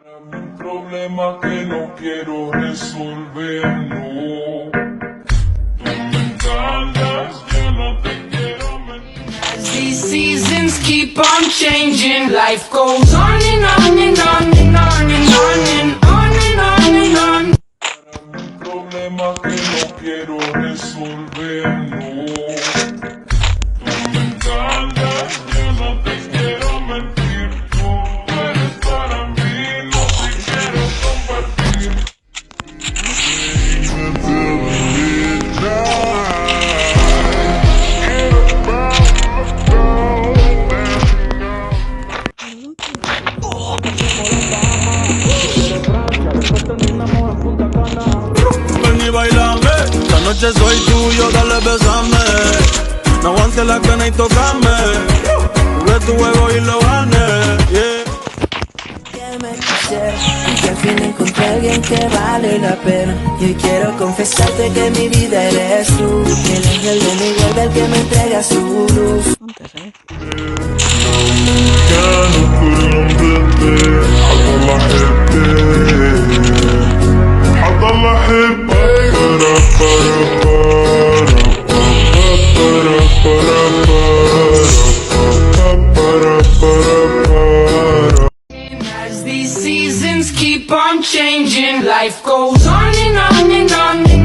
Un problema que no quiero resolver, no. Tú me encantas, yo no te quiero mentir. As these seasons keep on changing, life goes on and on and on and on and on and on and on and on. Un problema que no quiero resolver, no. Tú me encantas, yo no te quiero mentir. Tú eres para mí, no te quiero compartir. Ven y bailame, esta noche soy tuyo, dale besame. No aguantes la pena y tocame. Jugué tu juego y lo gané, yeah. Que me quisieras y que al fin encontré a alguien que vale la pena. Y hoy quiero confesarte que mi vida eres tú, el ángel de mi guarda, el que me entrega su luz. As these seasons keep on changing, life goes on and on and on.